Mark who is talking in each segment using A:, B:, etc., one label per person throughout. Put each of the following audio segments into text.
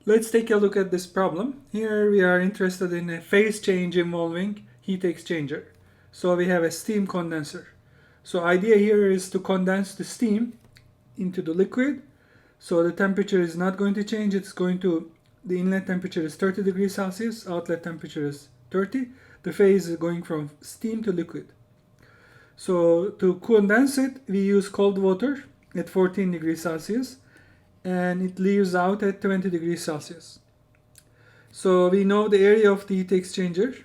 A: Let's take a look at this problem. Here we are interested in a phase change involving heat exchanger. So we have a steam condenser. So idea here is to condense the steam into the liquid. So the temperature is not going to change. The inlet temperature is 30 degrees Celsius, outlet temperature is 30. The phase is going from steam to liquid. So to condense it, we use cold water at 14 degrees Celsius. And it leaves out at 20 degrees Celsius. So we know the area of the heat exchanger.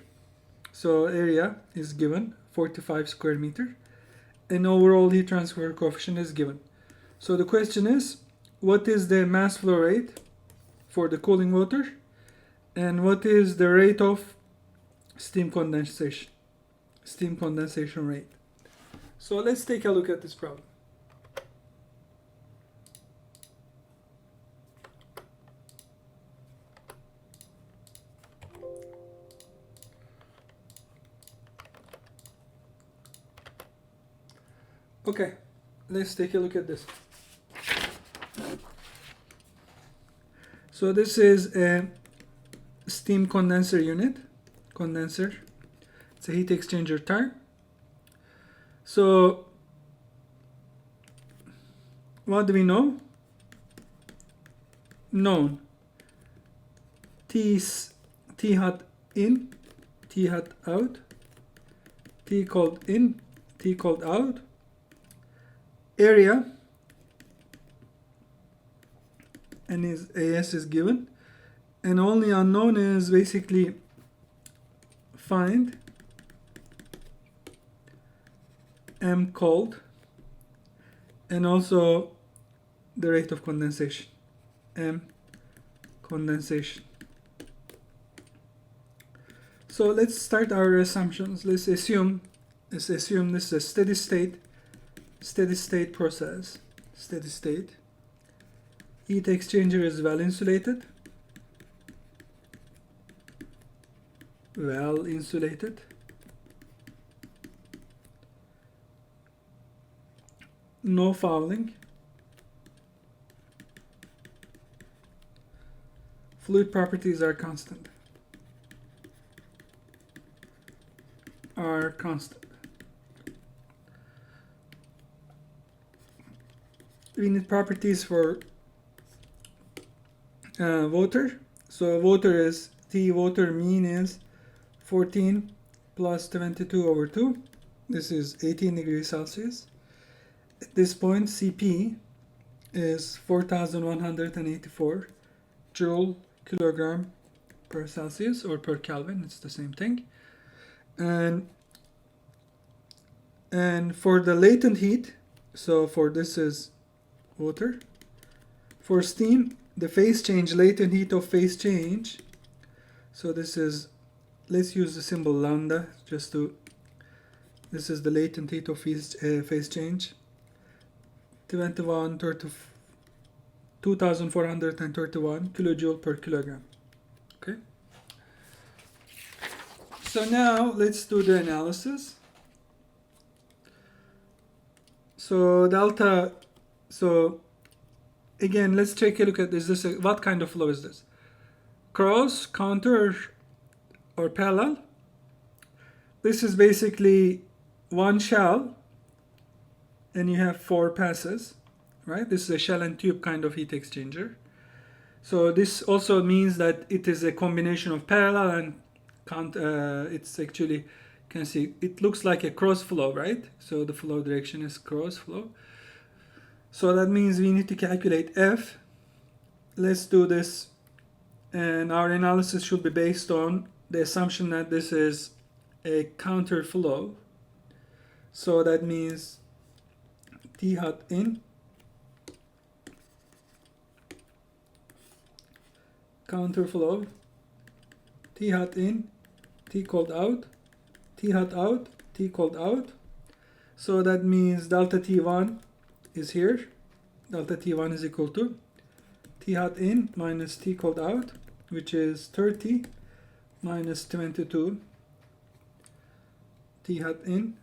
A: So area is given 45 square meter, and overall heat transfer coefficient is given. So the question is, what is the mass flow rate for the cooling water, and what is the rate of steam condensation rate? So let's take a look at this problem. Okay, let's take a look at this. So this is a steam condenser unit. Condenser. It's a heat exchanger tank. So what do we know? Known. T hot in, T hot out, T cold in, T cold out. Area and is AS is given, and only unknown is basically find M cold and also the rate of condensation, M condensation. So let's start our assumptions. Let's assume this is a steady state process. Steady state. Heat exchanger is well insulated. Well insulated. No fouling. Fluid properties are constant. We need properties for water. So water is water mean is 14 plus 22 over 2. This is 18 degrees Celsius. At this point, Cp is 4,184 joule kilogram per Celsius or per Kelvin. It's the same thing. And for the latent heat, so for this is water. For steam, the phase change, latent heat of phase change. So this is, let's use the symbol lambda this is the latent heat of phase change. 2,431 kilojoule per kilogram. Okay. So now let's do the analysis. So delta. So again, let's take a look at this. What kind of flow is this? Cross, counter, or parallel? This is basically one shell, and you have 4 passes, right? This is a shell and tube kind of heat exchanger. So this also means that it is a combination of parallel and it's actually, you can see, it looks like a cross flow, right? So the flow direction is cross flow. So that means we need to calculate F. Let's do this, and our analysis should be based on the assumption that this is a counter flow. So that means T hot in, counter flow, T hot in, T cold out, T hot out, T cold out. So that means delta T1 is here. Delta T1 is equal to T hot in minus T cold out, which is 30 minus 22 T hot in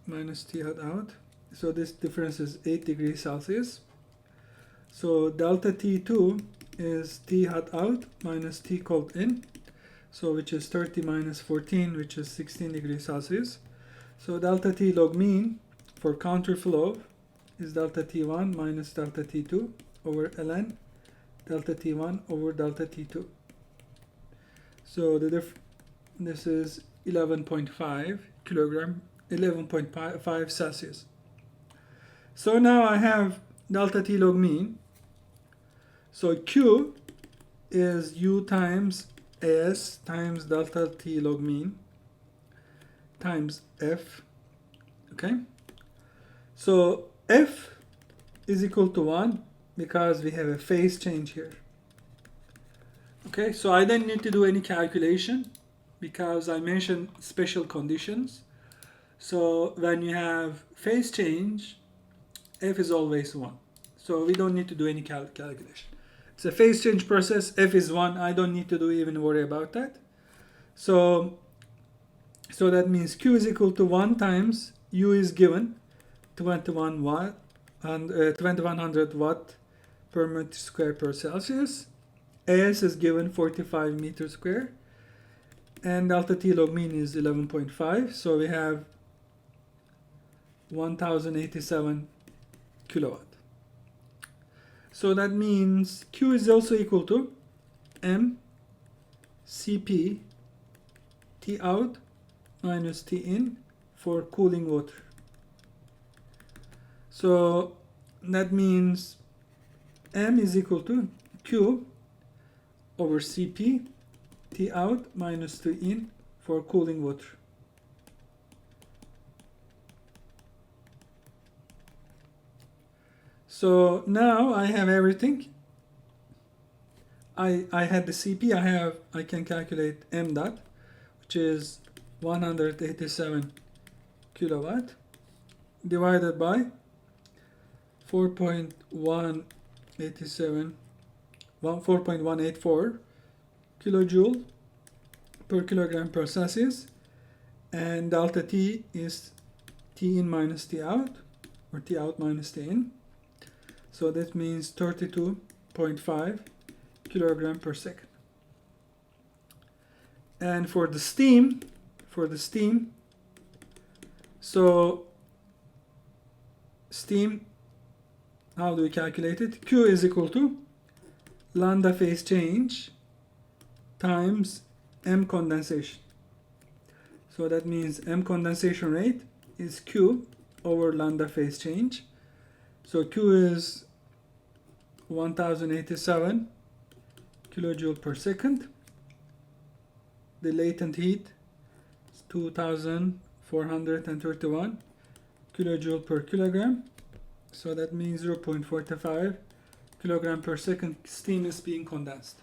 A: minus T hot out. So this difference is 8 degrees Celsius. So delta T2 is T hot out minus T cold in. So which is 30 minus 14, which is 16 degrees Celsius. So delta T log mean for counterflow is delta T1 minus delta T2 over ln delta T1 over delta T2. So this is 11.5 kilogram, 11.5 Celsius. So now I have delta T log mean. So Q is U times AS times delta T log mean times F. Okay. So F is equal to 1 because we have a phase change here. Okay, so I don't need to do any calculation because I mentioned special conditions. So when you have phase change, F is always 1. So we don't need to do any calculation. It's a phase change process. F is 1. I don't need to even worry about that. So that means Q is equal to 1 times U is given 21 watt and 2100 watt per meter square per Celsius. AS is given 45 meters square, and delta T log mean is 11.5. So we have 1087 kilowatt. So that means Q is also equal to M Cp T out minus T in for cooling water. So that means M is equal to Q over Cp T out minus T in for cooling water. So now I have everything. I had the Cp, I can calculate M dot, which is 187 kilowatt divided by 4.184 kilojoule per kilogram per Celsius, and delta T is T in minus T out, or T out minus T in. So that means 32.5 kilogram per second. And for the steam, so steam, how do we calculate it? Q is equal to lambda phase change times M condensation. So that means M condensation rate is Q over lambda phase change. So Q is 1087 kilojoule per second. The latent heat is 2431 kilojoule per kilogram. So that means 0.45 kilogram per second steam is being condensed.